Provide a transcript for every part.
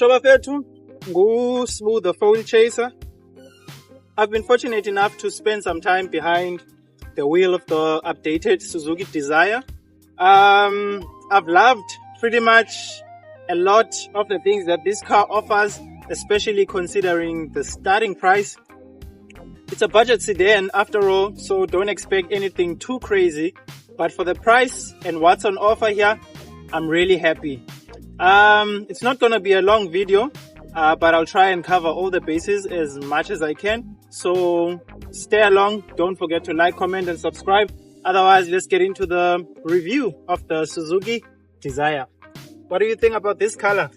Shoba Fetu, Ngu Smooth the Phone Chaser. I've been fortunate enough to spend some time behind the wheel of the updated Suzuki DZire. I've loved pretty much a lot of the things that this car offers, especially considering the starting price. It's a budget sedan after all, so don't expect anything too crazy. But for the price and what's on offer here, I'm really happy. It's not gonna be a long video, but I'll try and cover all the bases as much as I can. So stay along. Don't forget to like, comment, and subscribe. Otherwise, let's get into the review of the Suzuki DZire. What do you think about this color?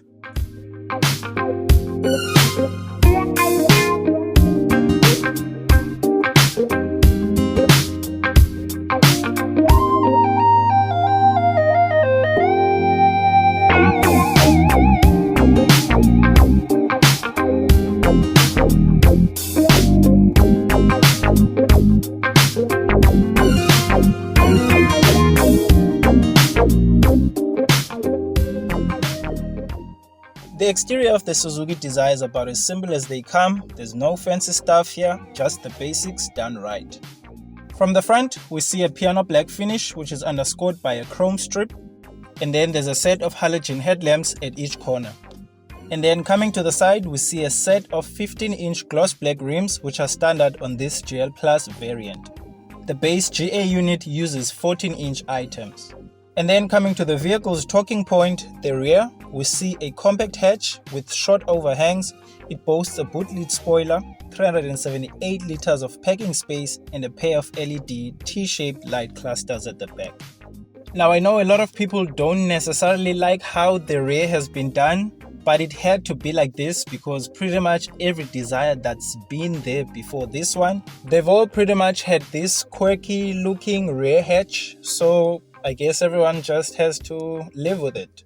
The exterior of the Suzuki DZire is about as simple as they come. There's no fancy stuff here, just the basics done right. From the front, we see a piano black finish which is underscored by a chrome strip, and then there's a set of halogen headlamps at each corner. And then coming to the side, we see a set of 15-inch gloss black rims which are standard on this GL Plus variant. The base GA unit uses 14-inch items. And then coming to the vehicle's talking point, the rear, we see a compact hatch with short overhangs. It boasts a boot lid spoiler, 378 liters of packing space, and a pair of LED T-shaped light clusters at the back. Now I know a lot of people don't necessarily like how the rear has been done, but it had to be like this because pretty much every DZire that's been there before this one, they've all pretty much had this quirky looking rear hatch, so I guess everyone just has to live with it.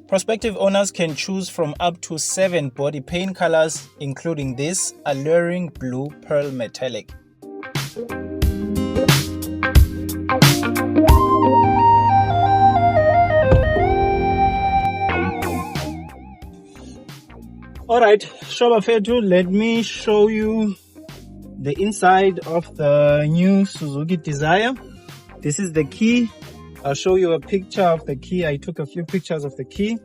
Prospective owners can choose from up to 7 body paint colors, including this alluring blue pearl metallic. Alright, Shoba Fetu, let me show you the inside of the new Suzuki DZire. This is the key. I'll show you a picture of the key. I took a few pictures of the key.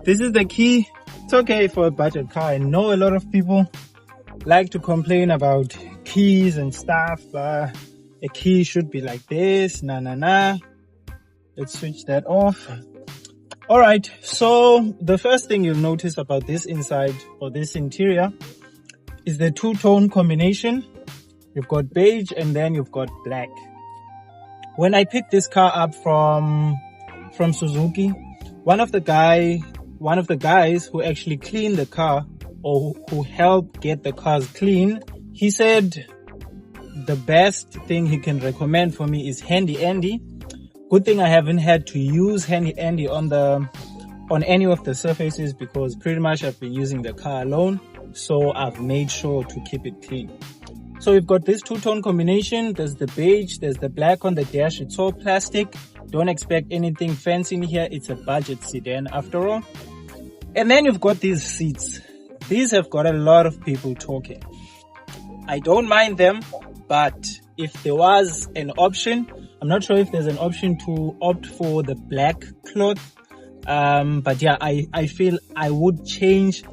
This is the key. It's okay for a budget car. I know a lot of people like to complain about keys and stuff, but a key should be like this. Nah. Let's switch that off. Alright, so the first thing you'll notice about this inside or this interior is the two-tone combination. You've got beige and then you've got black. When I picked this car up from Suzuki, one of the guys who actually cleaned the car or who helped get the cars clean, he said the best thing he can recommend for me is Handy Andy. Good thing I haven't had to use Handy Andy on any of the surfaces because pretty much I've been using the car alone, so I've made sure to keep it clean. So we've got this two-tone combination. There's the beige, there's the black on the dash. It's all plastic. Don't expect anything fancy in here. It's a budget sedan after all. And then you've got these seats. These have got a lot of people talking. I don't mind them, but if there was an option, I'm not sure if there's an option to opt for the black cloth. But yeah, I feel I would change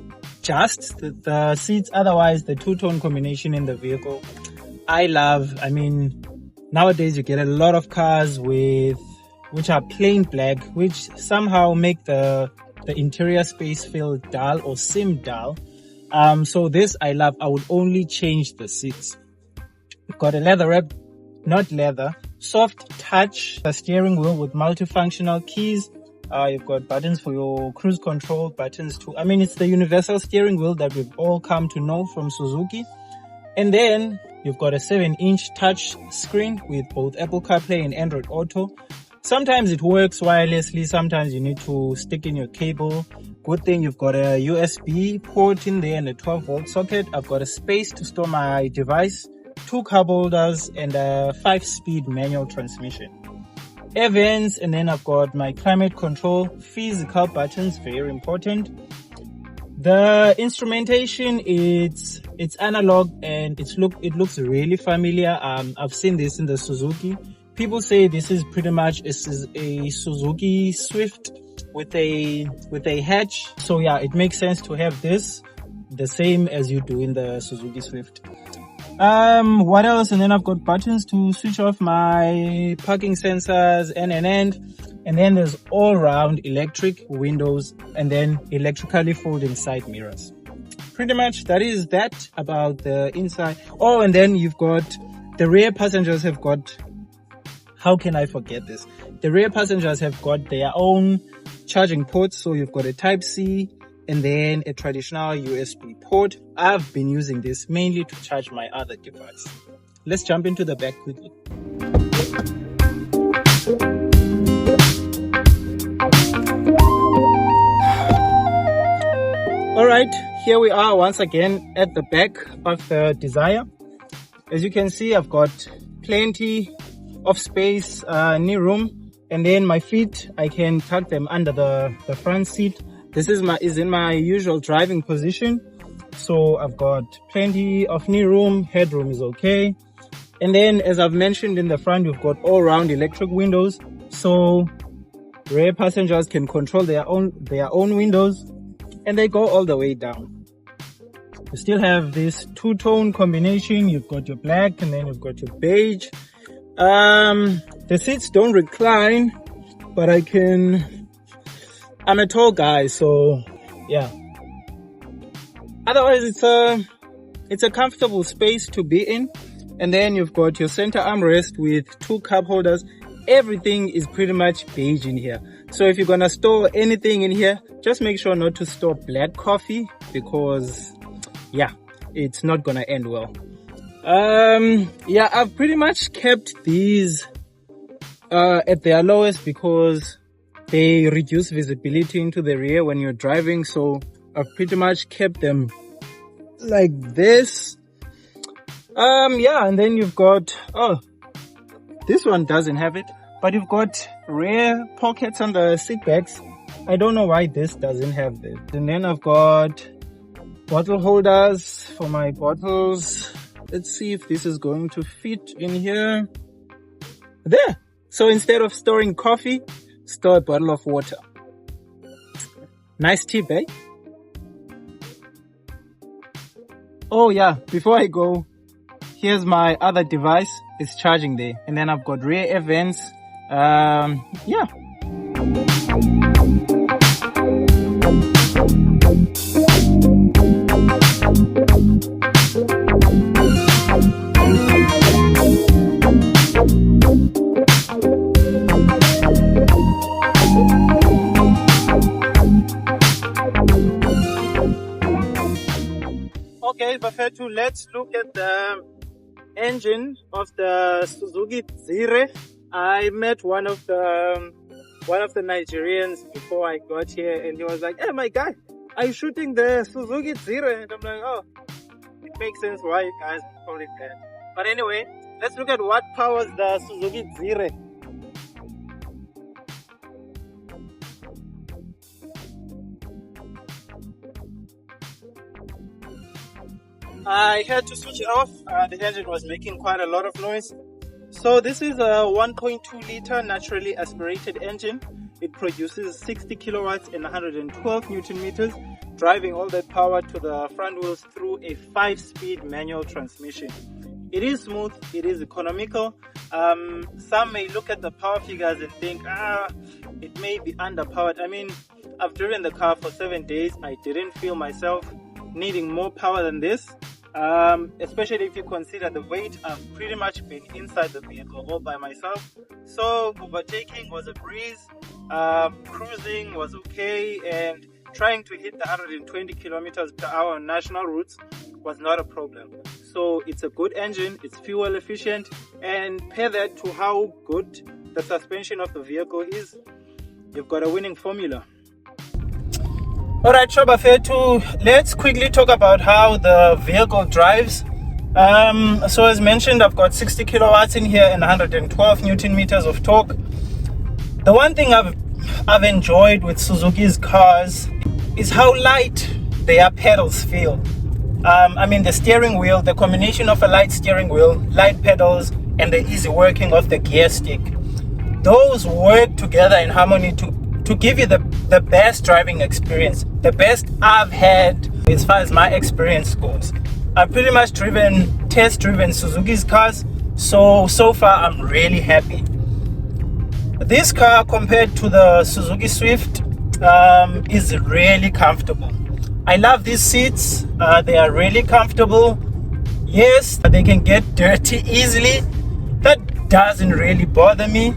just the seats. Otherwise, the two-tone combination in the vehicle, I mean, nowadays you get a lot of cars which are plain black, which somehow make the interior space feel dull or seem dull. So this I love. I would only change the seats. You've got a leather wrap, not leather, soft touch steering wheel with multifunctional keys. You've got buttons for your cruise control, buttons too. I mean, it's the universal steering wheel that we've all come to know from Suzuki. And then you've got a 7-inch touch screen with both Apple CarPlay and Android Auto. Sometimes it works wirelessly, sometimes you need to stick in your cable. Good thing you've got a USB port in there and a 12-volt socket. I've got a space to store my device, 2 cup holders, and a 5-speed manual transmission. Air vents, and then I've got my climate control, physical buttons, very important. The instrumentation, it's analog and it looks really familiar. I've seen this in the Suzuki. People say this is pretty much a Suzuki Swift with a hatch. So yeah, it makes sense to have this the same as you do in the Suzuki Swift. What else? And then I've got buttons to switch off my parking sensors and then there's all round electric windows and then electrically folding side mirrors. Pretty much that is that about the inside. Oh, and then you've got the rear passengers have got, how can I forget this? The rear passengers have got their own charging ports. So you've got a Type C and then a traditional USB port. I've been using this mainly to charge my other device. Let's jump into the back quickly. Alright, here we are once again at the back of the DZire. As you can see, I've got plenty of space, knee room, and then my feet, I can tuck them under the front seat. This is in my usual driving position. So I've got plenty of knee room, headroom is okay. And then as I've mentioned in the front, you've got all round electric windows. So rear passengers can control their own windows and they go all the way down. You still have this two-tone combination. You've got your black and then you've got your beige. The seats don't recline, but I'm a tall guy, so yeah. Otherwise, it's a comfortable space to be in. And then you've got your center armrest with 2 cup holders. Everything is pretty much beige in here. So if you're gonna store anything in here, just make sure not to store black coffee because yeah, it's not gonna end well. Yeah, I've pretty much kept these at their lowest because they reduce visibility into the rear when you're driving. So I've pretty much kept them like this. Yeah, and then you've got, oh, this one doesn't have it, but you've got rear pockets on the seat backs. I don't know why this doesn't have this. And then I've got bottle holders for my bottles. Let's see if this is going to fit in here. There. So instead of storing coffee, store a bottle of water. Nice tip, eh? Oh yeah, before I go, here's my other device. It's charging there. And then I've got rear air vents. Yeah. Okay, Bafetu, let's look at the engine of the Suzuki DZire. I met one of the Nigerians before I got here, and he was like, "Hey, my guy, are you shooting the Suzuki DZire?" And I'm like, "Oh, it makes sense why you guys call it that." But anyway, let's look at what powers the Suzuki DZire. I had to switch it off. The engine was making quite a lot of noise. So this is a 1.2 liter naturally aspirated engine. It produces 60 kilowatts and 112 Newton meters, driving all that power to the front wheels through a 5-speed manual transmission. It is smooth, it is economical. Some may look at the power figures and think, it may be underpowered. I mean, I've driven the car for 7 days. I didn't feel myself needing more power than this. Especially if you consider the weight. I've pretty much been inside the vehicle all by myself. So overtaking was a breeze, cruising was okay, and trying to hit the 120 kilometers per hour on national routes was not a problem. So it's a good engine, it's fuel efficient, and pair that to how good the suspension of the vehicle is, you've got a winning formula. Alright, Shobafetu, let's quickly talk about how the vehicle drives. So as mentioned, I've got 60 kilowatts in here and 112 Newton meters of torque. The one thing I've enjoyed with Suzuki's cars is how light their pedals feel. I mean, the steering wheel, the combination of a light steering wheel, light pedals, and the easy working of the gear stick, those work together in harmony to give you the best driving experience, the best I've had as far as my experience goes. I've pretty much test driven Suzuki's cars, so far I'm really happy. This car, compared to the Suzuki Swift, is really comfortable. I love these seats. They are really comfortable. Yes, they can get dirty easily. That doesn't really bother me.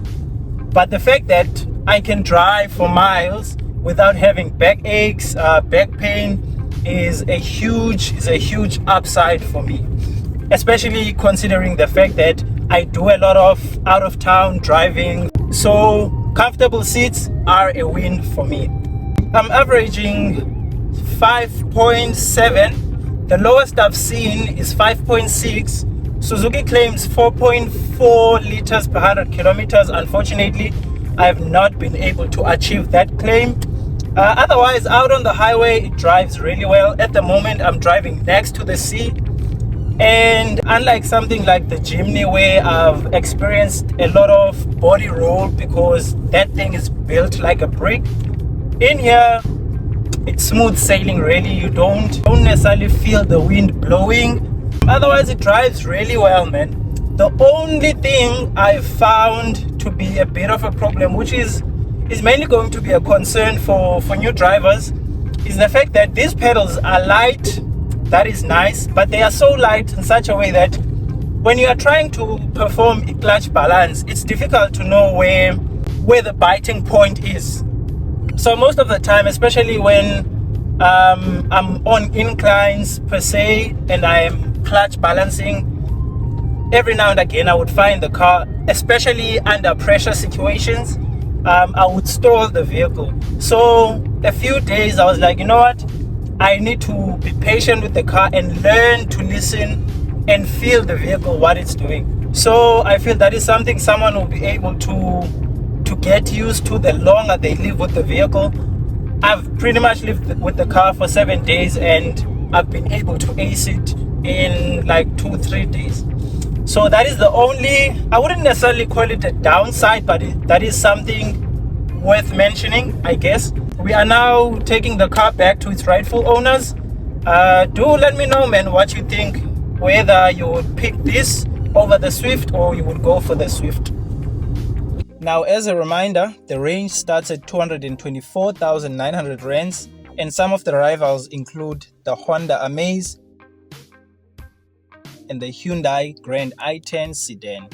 But the fact that I can drive for miles without having backaches, back pain, is a huge upside for me. Especially considering the fact that I do a lot of out of town driving. So comfortable seats are a win for me. I'm averaging 5.7. The lowest I've seen is 5.6. Suzuki claims 4.4 liters per 100 kilometers. Unfortunately, I have not been able to achieve that claim. Otherwise, out on the highway, it drives really well. At the moment, I'm driving next to the sea. And unlike something like the Jimny, where I've experienced a lot of body roll because that thing is built like a brick, in here, it's smooth sailing really. You don't necessarily feel the wind blowing. Otherwise, it drives really well, man. The only thing I've found to be a bit of a problem, which is mainly going to be a concern for new drivers, is the fact that these pedals are light. That is nice, but they are so light in such a way that when you are trying to perform a clutch balance, it's difficult to know where the biting point is. So most of the time, especially when I'm on inclines per se and I'm clutch balancing, every now and again I would find the car, especially under pressure situations, I would stall the vehicle. So a few days I was like, you know what, I need to be patient with the car and learn to listen and feel the vehicle, what it's doing. So I feel that is something someone will be able to get used to the longer they live with the vehicle. I've pretty much lived with the car for 7 days and I've been able to ace it in like 2-3 days. So that is the only, I wouldn't necessarily call it a downside, but that is something worth mentioning, I guess. We are now taking the car back to its rightful owners. Do let me know, man, what you think, whether you would pick this over the Swift or you would go for the Swift. Now, as a reminder, the range starts at 224,900 rands, and some of the rivals include the Honda Amaze and the Hyundai Grand i10 sedan.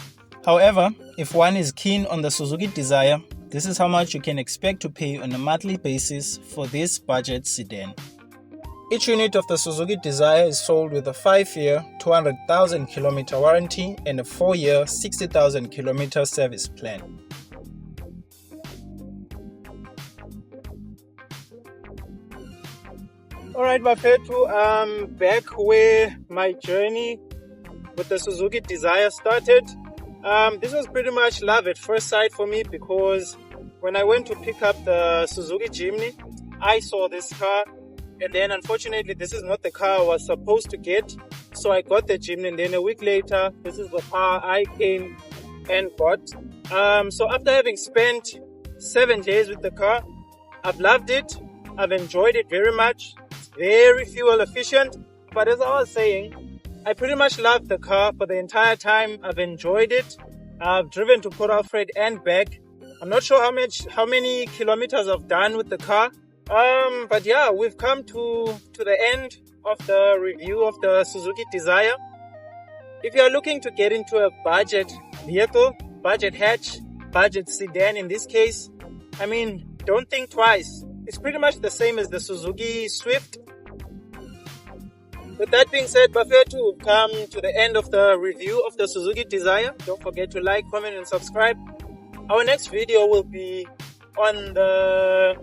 However, if one is keen on the Suzuki DZire, this is how much you can expect to pay on a monthly basis for this budget sedan. Each unit of the Suzuki DZire is sold with a 5-year, 200,000 kilometer warranty and a 4-year, 60,000 kilometer service plan. Alright, Bafethu, I'm back where my journey with the Suzuki DZire started. This was pretty much love at first sight for me, because when I went to pick up the Suzuki Jimny, I saw this car, and then unfortunately this is not the car I was supposed to get, so I got the Jimny, and then a week later this is the car I came and got. So after having spent 7 days with the car, I've loved it. I've enjoyed it very much. It's very fuel efficient, but as I was saying, I pretty much loved the car for the entire time. I've enjoyed it. I've driven to Port Alfred and back. I'm not sure how many kilometers I've done with the car. But yeah, we've come to the end of the review of the Suzuki DZire. If you are looking to get into a budget vehicle, budget hatch, budget sedan in this case, I mean, don't think twice. It's pretty much the same as the Suzuki Swift. With that being said, Bafethu, we've come to the end of the review of the Suzuki DZire. Don't forget to like, comment and subscribe. Our next video will be on the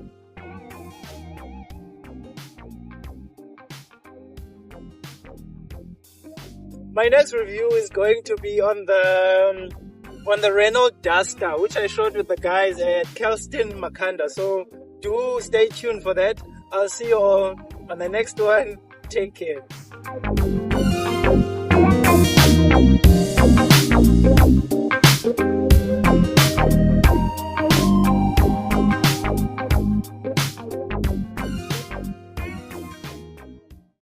my next review is going to be on the Renault Duster, which I showed with the guys at Kelston Makanda. So do stay tuned for that. I'll see you all on the next one. Take care.